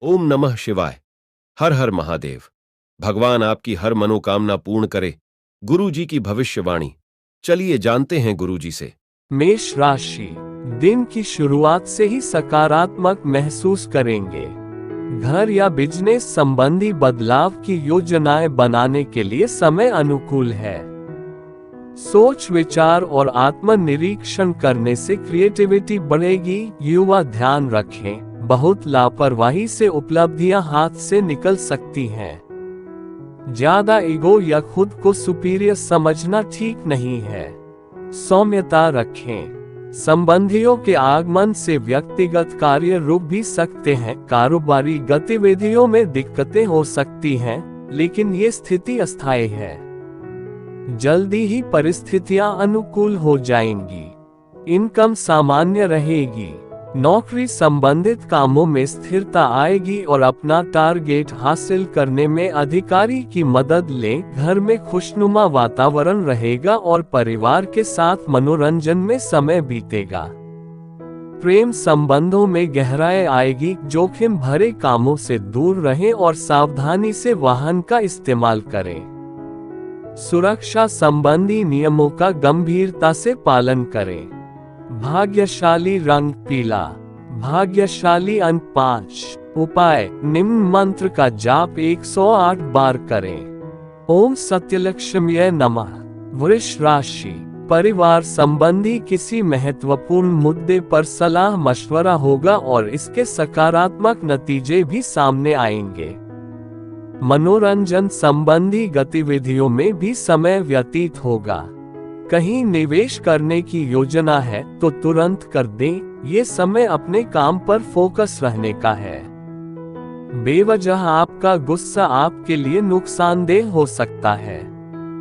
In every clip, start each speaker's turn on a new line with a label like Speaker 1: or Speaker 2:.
Speaker 1: ओम नमः शिवाय। हर हर महादेव। भगवान आपकी हर मनोकामना पूर्ण करे। गुरु जी की भविष्यवाणी। चलिए जानते हैं गुरु जी से।
Speaker 2: मेष राशि, दिन की शुरुआत से ही सकारात्मक महसूस करेंगे। घर या बिजनेस संबंधी बदलाव की योजनाएं बनाने के लिए समय अनुकूल है। सोच विचार और आत्मनिरीक्षण करने से क्रिएटिविटी बढ़ेगी। युवा ध्यान रखें, बहुत लापरवाही से उपलब्धियां हाथ से निकल सकती हैं। ज्यादा ईगो या खुद को सुपीरियर समझना ठीक नहीं है। सौम्यता रखें। संबंधियों के आगमन से व्यक्तिगत कार्य रुक भी सकते हैं। कारोबारी गतिविधियों में दिक्कतें हो सकती हैं, लेकिन ये स्थिति अस्थायी है। जल्दी ही परिस्थितियां अनुकूल हो जाएंगी। इनकम सामान्य रहेगी। नौकरी संबंधित कामों में स्थिरता आएगी और अपना टारगेट हासिल करने में अधिकारी की मदद लें। घर में खुशनुमा वातावरण रहेगा और परिवार के साथ मनोरंजन में समय बीतेगा। प्रेम संबंधों में गहराई आएगी। जोखिम भरे कामों से दूर रहें और सावधानी से वाहन का इस्तेमाल करें। सुरक्षा संबंधी नियमों का गंभीरता से पालन करें। भाग्यशाली रंग पीला। भाग्यशाली अंक 5। उपाय, निम्न मंत्र का जाप 108 बार करें। ओम सत्यलक्ष्म्यै नमः। वृष राशि, परिवार संबंधी किसी महत्वपूर्ण मुद्दे पर सलाह मशवरा होगा और इसके सकारात्मक नतीजे भी सामने आएंगे। मनोरंजन संबंधी गतिविधियों में भी समय व्यतीत होगा। कहीं निवेश करने की योजना है तो तुरंत कर दें। ये समय अपने काम पर फोकस रहने का है। बेवजह आपका गुस्सा आपके लिए नुकसानदेह हो सकता है।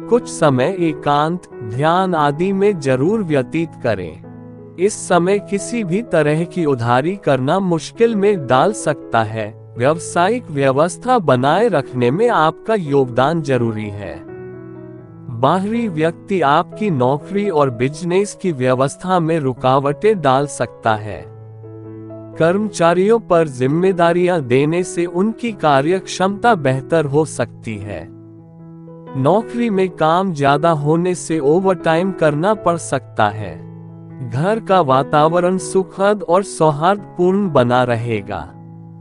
Speaker 2: कुछ समय एकांत, ध्यान आदि में जरूर व्यतीत करें। इस समय किसी भी तरह की उधारी करना मुश्किल में डाल सकता है। व्यावसायिक व्यवस्था बनाए रखने में आपका योगदान जरूरी है। बाहरी व्यक्ति आपकी नौकरी और बिजनेस की व्यवस्था में रुकावटें डाल सकता है। कर्मचारियों पर जिम्मेदारियां देने से उनकी कार्यक्षमता बेहतर हो सकती है। नौकरी में काम ज्यादा होने से ओवरटाइम करना पड़ सकता है। घर का वातावरण सुखद और सौहार्दपूर्ण बना रहेगा।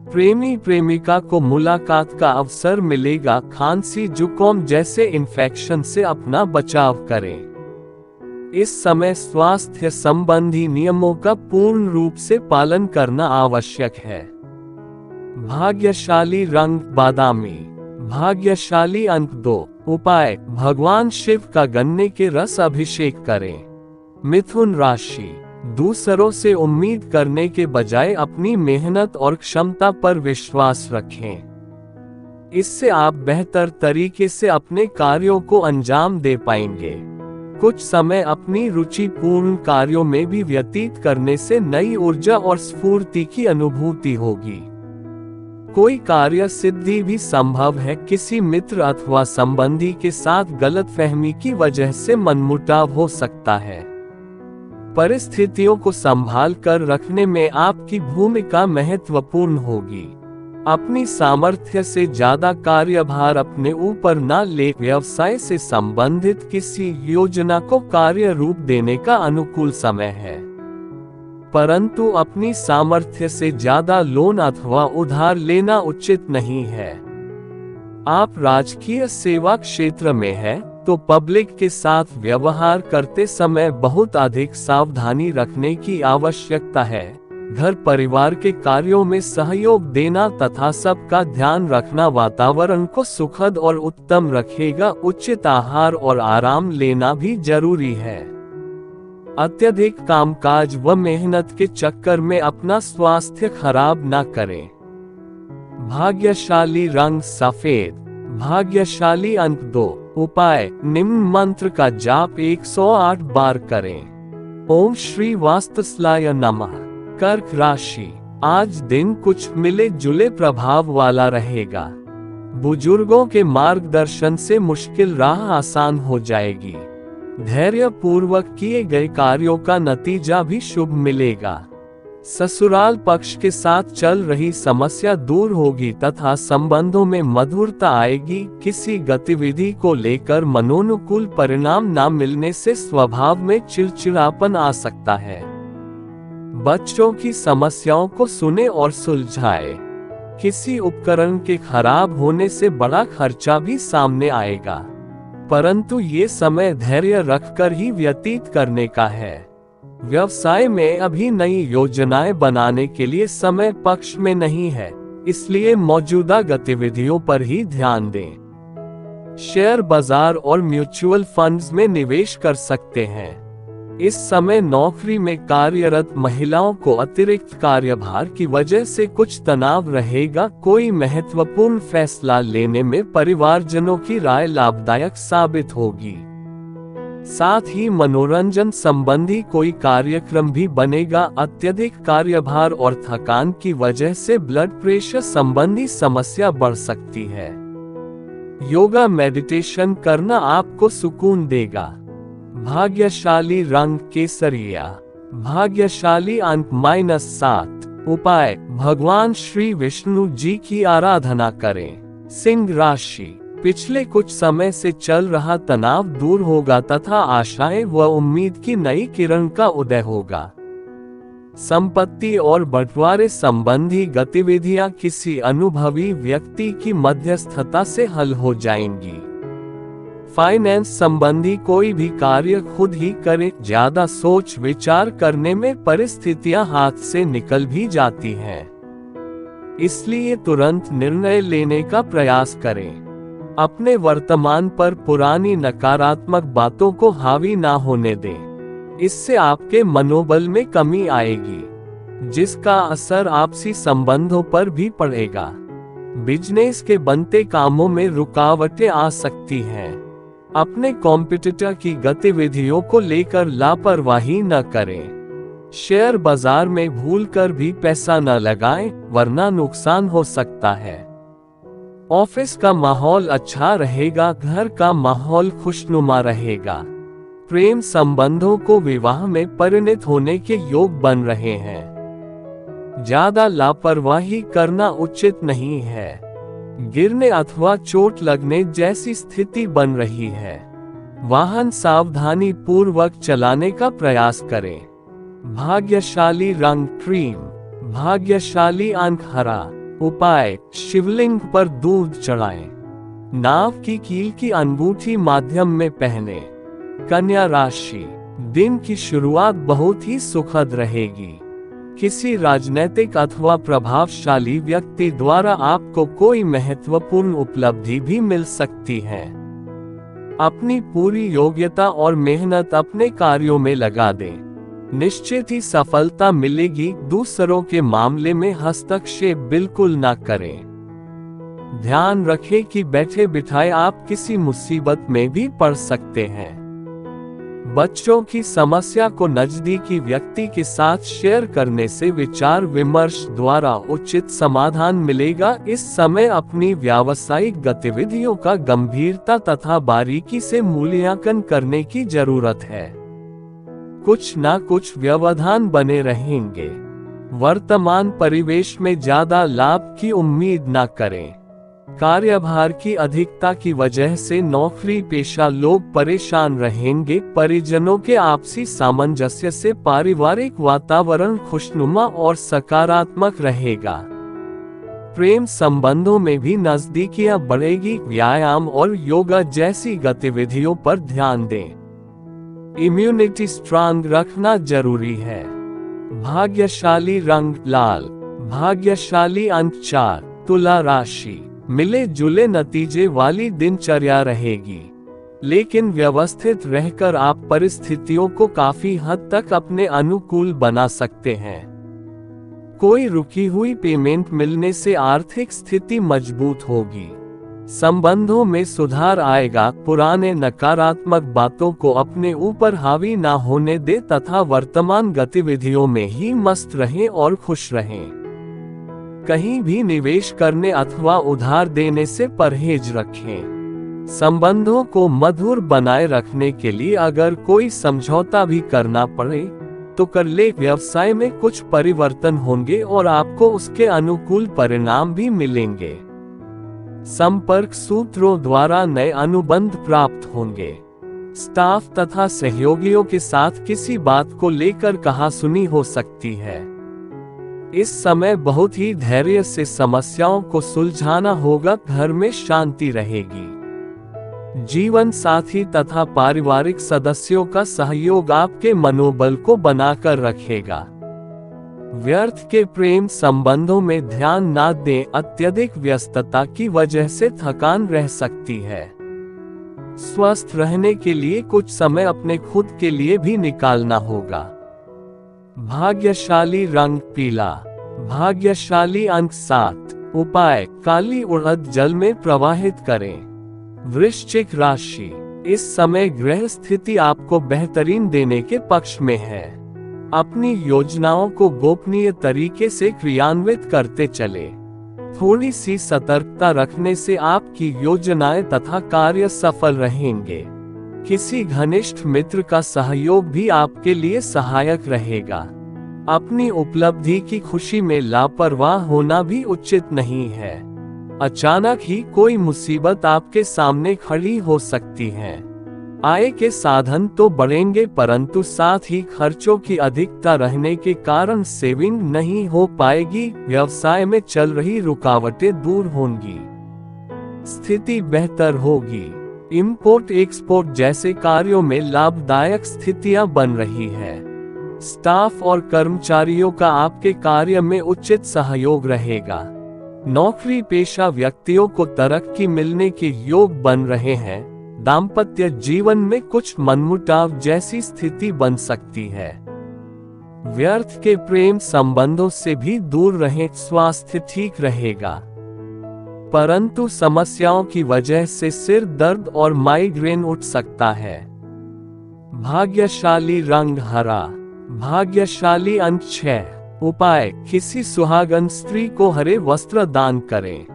Speaker 2: प्रेमी प्रेमिका को मुलाकात का अवसर मिलेगा। खांसी जुकाम जैसे इन्फेक्शन से अपना बचाव करें। इस समय स्वास्थ्य संबंधी नियमों का पूर्ण रूप से पालन करना आवश्यक है। भाग्यशाली रंग बादामी। भाग्यशाली अंक 2। उपाय, भगवान शिव का गन्ने के रस अभिषेक करें। मिथुन राशि, दूसरों से उम्मीद करने के बजाय अपनी मेहनत और क्षमता पर विश्वास रखें। इससे आप बेहतर तरीके से अपने कार्यों को अंजाम दे पाएंगे। कुछ समय अपनी रुचिपूर्ण कार्यों में भी व्यतीत करने से नई ऊर्जा और स्फूर्ति की अनुभूति होगी। कोई कार्य सिद्धि भी संभव है। किसी मित्र अथवा संबंधी के साथ गलतफहमी की वजह से मनमुटाव हो सकता है। परिस्थितियों को संभाल कर रखने में आपकी भूमिका महत्वपूर्ण होगी। अपनी सामर्थ्य से ज्यादा कार्यभार अपने ऊपर न ले। व्यवसाय से संबंधित किसी योजना को कार्य रूप देने का अनुकूल समय है, परंतु अपनी सामर्थ्य से ज्यादा लोन अथवा उधार लेना उचित नहीं है। आप राजकीय सेवा क्षेत्र में हैं, तो पब्लिक के साथ व्यवहार करते समय बहुत अधिक सावधानी रखने की आवश्यकता है। घर परिवार के कार्यों में सहयोग देना तथा सबका ध्यान रखना वातावरण को सुखद और उत्तम रखेगा। उचित आहार और आराम लेना भी जरूरी है। अत्यधिक कामकाज व मेहनत के चक्कर में अपना स्वास्थ्य खराब न करें। भाग्यशाली रंग सफेद। भाग्यशाली अंक 2। उपाय, निम्न मंत्र का जाप 108 बार करें। ओम श्री वास्तुस्लाय नमः। कर्क राशि, आज दिन कुछ मिले जुले प्रभाव वाला रहेगा। बुजुर्गों के मार्गदर्शन से मुश्किल राह आसान हो जाएगी। धैर्य पूर्वक किए गए कार्यों का नतीजा भी शुभ मिलेगा। ससुराल पक्ष के साथ चल रही समस्या दूर होगी तथा संबंधों में मधुरता आएगी। किसी गतिविधि को लेकर मनोनुकूल परिणाम न मिलने से स्वभाव में चिड़चिड़ापन आ सकता है। बच्चों की समस्याओं को सुने और सुलझाए। किसी उपकरण के खराब होने से बड़ा खर्चा भी सामने आएगा, परंतु ये समय धैर्य रखकर ही व्यतीत करने का है। व्यवसाय में अभी नई योजनाएं बनाने के लिए समय पक्ष में नहीं है, इसलिए मौजूदा गतिविधियों पर ही ध्यान दें। शेयर बाजार और म्यूचुअल फंड्स में निवेश कर सकते हैं। इस समय नौकरी में कार्यरत महिलाओं को अतिरिक्त कार्यभार की वजह से कुछ तनाव रहेगा। कोई महत्वपूर्ण फैसला लेने में परिवारजनों की राय लाभदायक साबित होगी। साथ ही मनोरंजन संबंधी कोई कार्यक्रम भी बनेगा। अत्यधिक कार्यभार और थकान की वजह से ब्लड प्रेशर संबंधी समस्या बढ़ सकती है। योगा मेडिटेशन करना आपको सुकून देगा। भाग्यशाली रंग केसरिया। भाग्यशाली अंक -7। उपाय, भगवान श्री विष्णु जी की आराधना करें। सिंह राशि, पिछले कुछ समय से चल रहा तनाव दूर होगा तथा आशाएं व उम्मीद की नई किरण का उदय होगा। संपत्ति और बंटवारे संबंधी गतिविधियां किसी अनुभवी व्यक्ति की मध्यस्थता से हल हो जाएंगी। फाइनेंस संबंधी कोई भी कार्य खुद ही करें। ज्यादा सोच विचार करने में परिस्थितियां हाथ से निकल भी जाती हैं, इसलिए तुरंत निर्णय लेने का प्रयास करें। अपने वर्तमान पर पुरानी नकारात्मक बातों को हावी ना होने दें, इससे आपके मनोबल में कमी आएगी, जिसका असर आपसी संबंधों पर भी पड़ेगा। बिजनेस के बनते कामों में रुकावटें आ सकती हैं। अपने कॉम्पिटिटर की गतिविधियों को लेकर लापरवाही न करें। शेयर बाजार में भूलकर भी पैसा न लगाएं, वरना नुकसान हो सकता है। ऑफिस का माहौल अच्छा रहेगा। घर का माहौल खुशनुमा रहेगा। प्रेम संबंधों को विवाह में परिणत होने के योग बन रहे हैं। ज्यादा लापरवाही करना उचित नहीं है। गिरने अथवा चोट लगने जैसी स्थिति बन रही है। वाहन सावधानी पूर्वक चलाने का प्रयास करें। भाग्यशाली रंग क्रीम। भाग्यशाली अंक हरा। उपाय, शिवलिंग पर दूध चढ़ाएं। नाव की कील की अंगूठी माध्यम में पहने। कन्या राशि, दिन की शुरुआत बहुत ही सुखद रहेगी। किसी राजनीतिक अथवा प्रभावशाली व्यक्ति द्वारा आपको कोई महत्वपूर्ण उपलब्धि भी मिल सकती है। अपनी पूरी योग्यता और मेहनत अपने कार्यों में लगा दें, निश्चित ही सफलता मिलेगी। दूसरों के मामले में हस्तक्षेप बिल्कुल ना करें। ध्यान रखें कि बैठे बिठाए आप किसी मुसीबत में भी पड़ सकते हैं। बच्चों की समस्या को नजदीकी व्यक्ति के साथ शेयर करने से विचार विमर्श द्वारा उचित समाधान मिलेगा। इस समय अपनी व्यावसायिक गतिविधियों का गंभीरता तथा बारीकी से मूल्यांकन करने की जरूरत है। कुछ ना कुछ व्यवधान बने रहेंगे। वर्तमान परिवेश में ज्यादा लाभ की उम्मीद न करें। कार्यभार की अधिकता की वजह से नौकरी पेशा लोग परेशान रहेंगे। परिजनों के आपसी सामंजस्य से पारिवारिक वातावरण खुशनुमा और सकारात्मक रहेगा। प्रेम संबंधों में भी नजदीकियां बढ़ेगी। व्यायाम और योगा जैसी गतिविधियों पर ध्यान दें। इम्यूनिटी स्ट्रांग रखना जरूरी है। भाग्यशाली रंग लाल। भाग्यशाली अंक 4। तुला राशि, मिले जुले नतीजे वाली दिनचर्या रहेगी, लेकिन व्यवस्थित रहकर आप परिस्थितियों को काफी हद तक अपने अनुकूल बना सकते हैं। कोई रुकी हुई पेमेंट मिलने से आर्थिक स्थिति मजबूत होगी। संबंधों में सुधार आएगा। पुराने नकारात्मक बातों को अपने ऊपर हावी ना होने दे तथा वर्तमान गतिविधियों में ही मस्त रहें और खुश रहें। कहीं भी निवेश करने अथवा उधार देने से परहेज रखें। संबंधों को मधुर बनाए रखने के लिए अगर कोई समझौता भी करना पड़े तो कर ले। व्यवसाय में कुछ परिवर्तन होंगे और आपको उसके अनुकूल परिणाम भी मिलेंगे। संपर्क सूत्रों द्वारा नए अनुबंध प्राप्त होंगे। स्टाफ तथा सहयोगियों के साथ किसी बात को लेकर कहासुनी हो सकती है। इस समय बहुत ही धैर्य से समस्याओं को सुलझाना होगा। घर में शांति रहेगी। जीवन साथी तथा पारिवारिक सदस्यों का सहयोग आपके मनोबल को बनाकर रखेगा। व्यर्थ के प्रेम संबंधों में ध्यान ना दें। अत्यधिक व्यस्तता की वजह से थकान रह सकती है। स्वस्थ रहने के लिए कुछ समय अपने खुद के लिए भी निकालना होगा। भाग्यशाली रंग पीला। भाग्यशाली अंक 7। उपाय काली उड़द जल में प्रवाहित करें। वृश्चिक राशि, इस समय ग्रह स्थिति आपको बेहतरीन देने के पक्ष में है। अपनी योजनाओं को गोपनीय तरीके से क्रियान्वित करते चले। थोड़ी सी सतर्कता रखने से आपकी योजनाएं तथा कार्य सफल रहेंगे। किसी घनिष्ठ मित्र का सहयोग भी आपके लिए सहायक रहेगा। अपनी उपलब्धि की खुशी में लापरवाह होना भी उचित नहीं है। अचानक ही कोई मुसीबत आपके सामने खड़ी हो सकती है। आय के साधन तो बढ़ेंगे परंतु साथ ही खर्चों की अधिकता रहने के कारण सेविंग नहीं हो पाएगी। व्यवसाय में चल रही रुकावटें दूर होंगी। स्थिति बेहतर होगी। इंपोर्ट एक्सपोर्ट जैसे कार्यों में लाभदायक स्थितियां बन रही है। स्टाफ और कर्मचारियों का आपके कार्य में उचित सहयोग रहेगा। नौकरी पेशा व्यक्तियों को तरक्की मिलने के योग बन रहे हैं। दाम्पत्य जीवन में कुछ मनमुटाव जैसी स्थिति बन सकती है। व्यर्थ के प्रेम संबंधों से भी दूर रहें। स्वास्थ्य ठीक रहेगा परंतु समस्याओं की वजह से सिर दर्द और माइग्रेन उठ सकता है। भाग्यशाली रंग हरा। भाग्यशाली अंक 6। उपाय किसी सुहागन स्त्री को हरे वस्त्र दान करें।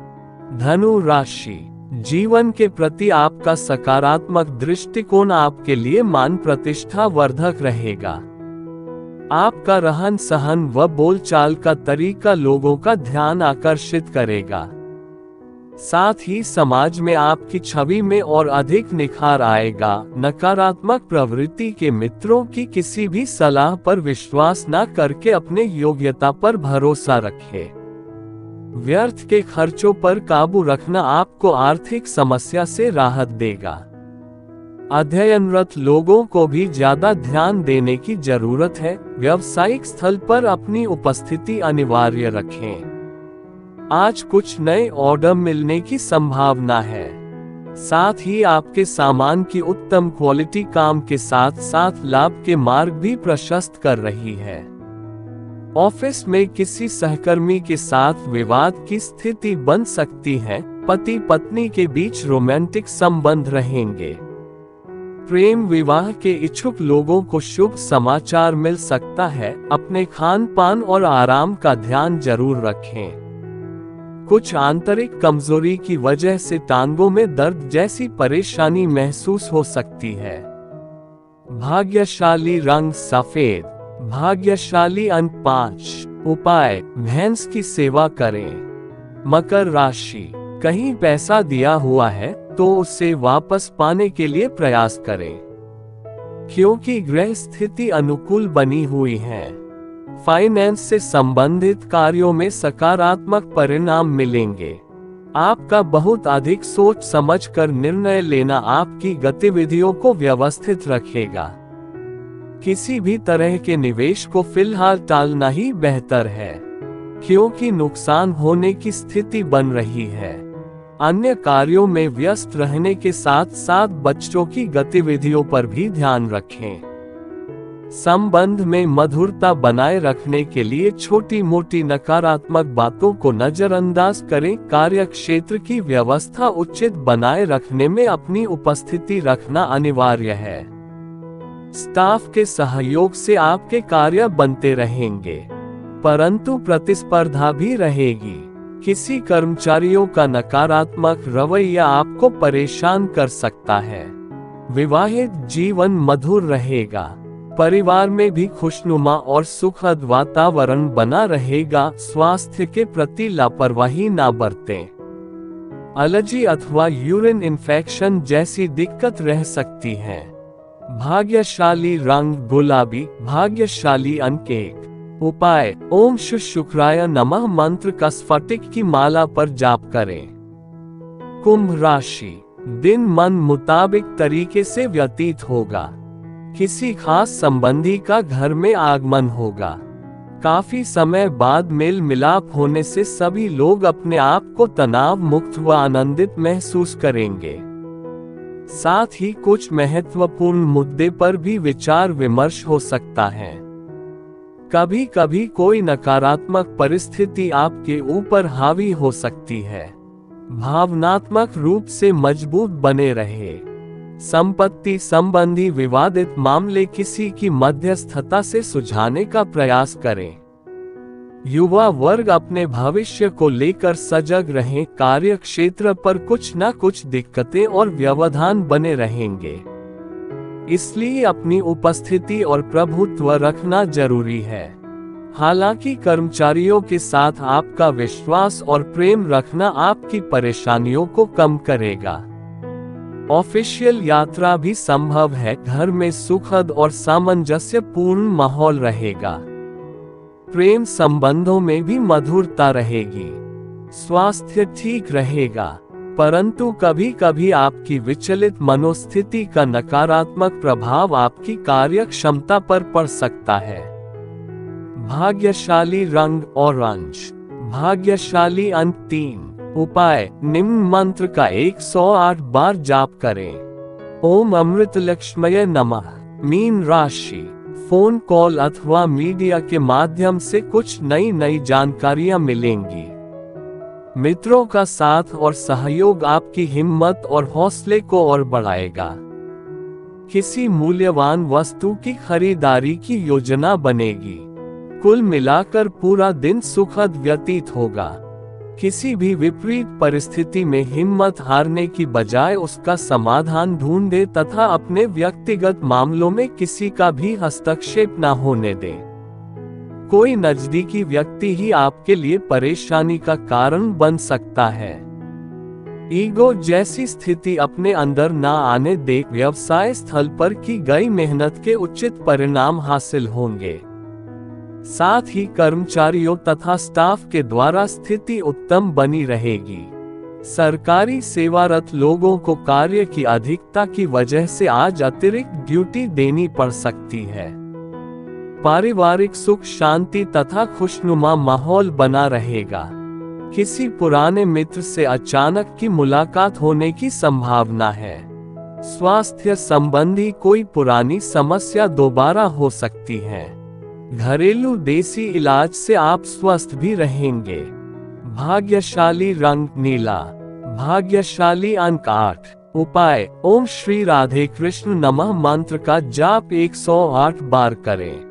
Speaker 2: धनु राशि, जीवन के प्रति आपका सकारात्मक दृष्टिकोण आपके लिए मान प्रतिष्ठा वर्धक रहेगा। आपका रहन सहन व बोलचाल का तरीका लोगों का ध्यान आकर्षित करेगा। साथ ही समाज में आपकी छवि में और अधिक निखार आएगा। नकारात्मक प्रवृत्ति के मित्रों की किसी भी सलाह पर विश्वास न करके अपने योग्यता पर भरोसा रखें। व्यर्थ के खर्चों पर काबू रखना आपको आर्थिक समस्या से राहत देगा। अध्ययनरत लोगों को भी ज्यादा ध्यान देने की जरूरत है। व्यावसायिक स्थल पर अपनी उपस्थिति अनिवार्य रखें। आज कुछ नए ऑर्डर मिलने की संभावना है। साथ ही आपके सामान की उत्तम क्वालिटी काम के साथ साथ लाभ के मार्ग भी प्रशस्त कर रही है। ऑफिस में किसी सहकर्मी के साथ विवाद की स्थिति बन सकती है। पति पत्नी के बीच रोमांटिक संबंध रहेंगे। प्रेम विवाह के इच्छुक लोगों को शुभ समाचार मिल सकता है। अपने खान पान और आराम का ध्यान जरूर रखें। कुछ आंतरिक कमजोरी की वजह से टांगों में दर्द जैसी परेशानी महसूस हो सकती है। भाग्यशाली रंग सफेद। भाग्यशाली अंक 5। उपाय भैंस की सेवा करें। मकर राशि, कहीं पैसा दिया हुआ है तो उसे वापस पाने के लिए प्रयास करें क्योंकि ग्रह स्थिति अनुकूल बनी हुई है। फाइनेंस से संबंधित कार्यों में सकारात्मक परिणाम मिलेंगे। आपका बहुत अधिक सोच समझकर निर्णय लेना आपकी गतिविधियों को व्यवस्थित रखेगा। किसी भी तरह के निवेश को फिलहाल टालना ही बेहतर है क्योंकि नुकसान होने की स्थिति बन रही है। अन्य कार्यों में व्यस्त रहने के साथ साथ बच्चों की गतिविधियों पर भी ध्यान रखें। संबंध में मधुरता बनाए रखने के लिए छोटी मोटी नकारात्मक बातों को नजरअंदाज करें। कार्य क्षेत्र की व्यवस्था उचित बनाए रखने में अपनी उपस्थिति रखना अनिवार्य है। स्टाफ के सहयोग से आपके कार्य बनते रहेंगे परंतु प्रतिस्पर्धा भी रहेगी। किसी कर्मचारियों का नकारात्मक रवैया आपको परेशान कर सकता है। विवाहित जीवन मधुर रहेगा परिवार में भी खुशनुमा और सुखद वातावरण बना रहेगा। स्वास्थ्य के प्रति लापरवाही ना बरतें। एलर्जी अथवा यूरिन इन्फेक्शन जैसी दिक्कत रह सकती है। भाग्यशाली रंग गुलाबी, भाग्यशाली अंक 1। उपाय: ओम शुक्राय नमः मंत्र का स्फटिक की माला पर जाप करें। कुंभ राशि, दिन मन मुताबिक तरीके से व्यतीत होगा। किसी खास संबंधी का घर में आगमन होगा। काफी समय बाद मेल मिलाप होने से सभी लोग अपने आप को तनाव मुक्त व आनंदित महसूस करेंगे। साथ ही कुछ महत्वपूर्ण मुद्दे पर भी विचार विमर्श हो सकता है। कभी कभी कोई नकारात्मक परिस्थिति आपके ऊपर हावी हो सकती है। भावनात्मक रूप से मजबूत बने रहे। संपत्ति संबंधी विवादित मामले किसी की मध्यस्थता से सुलझाने का प्रयास करें। युवा वर्ग अपने भविष्य को लेकर सजग रहें। कार्य क्षेत्र पर कुछ न कुछ दिक्कतें और व्यवधान बने रहेंगे, इसलिए अपनी उपस्थिति और प्रभुत्व रखना जरूरी है। हालांकि कर्मचारियों के साथ आपका विश्वास और प्रेम रखना आपकी परेशानियों को कम करेगा। ऑफिशियल यात्रा भी संभव है। घर में सुखद और सामंजस्यपूर्ण माहौल रहेगा। प्रेम संबंधों में भी मधुरता रहेगी। स्वास्थ्य ठीक रहेगा, परंतु कभी कभी आपकी विचलित मनोस्थिति का नकारात्मक प्रभाव आपकी कार्य क्षमता पर पड़ सकता है। भाग्यशाली रंग ऑरेंज, भाग्यशाली अंक 3। उपाय: निम्न मंत्र का 108 बार जाप करें। ओम अमृतलक्ष्मये नमः। मीन राशि, फोन कॉल अथवा मीडिया के माध्यम से कुछ नई जानकारियां मिलेंगी। मित्रों का साथ और सहयोग आपकी हिम्मत और हौसले को और बढ़ाएगा। किसी मूल्यवान वस्तु की खरीदारी की योजना बनेगी। कुल मिलाकर पूरा दिन सुखद व्यतीत होगा। किसी भी विपरीत परिस्थिति में हिम्मत हारने की बजाय उसका समाधान ढूंढे तथा अपने व्यक्तिगत मामलों में किसी का भी हस्तक्षेप न होने दें। कोई नजदीकी व्यक्ति ही आपके लिए परेशानी का कारण बन सकता है। ईगो जैसी स्थिति अपने अंदर न आने दे। व्यवसाय स्थल पर की गई मेहनत के उचित परिणाम हासिल होंगे। साथ ही कर्मचारियों तथा स्टाफ के द्वारा स्थिति उत्तम बनी रहेगी। सरकारी सेवारत लोगों को कार्य की अधिकता की वजह से आज अतिरिक्त ड्यूटी देनी पड़ सकती है। पारिवारिक सुख शांति तथा खुशनुमा माहौल बना रहेगा। किसी पुराने मित्र से अचानक की मुलाकात होने की संभावना है। स्वास्थ्य संबंधी कोई पुरानी समस्या दोबारा हो सकती है। घरेलू देसी इलाज से आप स्वस्थ भी रहेंगे। भाग्यशाली रंग नीला, भाग्यशाली अंक 8। उपाय: ओम श्री राधे कृष्ण नमः मंत्र का जाप 108 बार करें।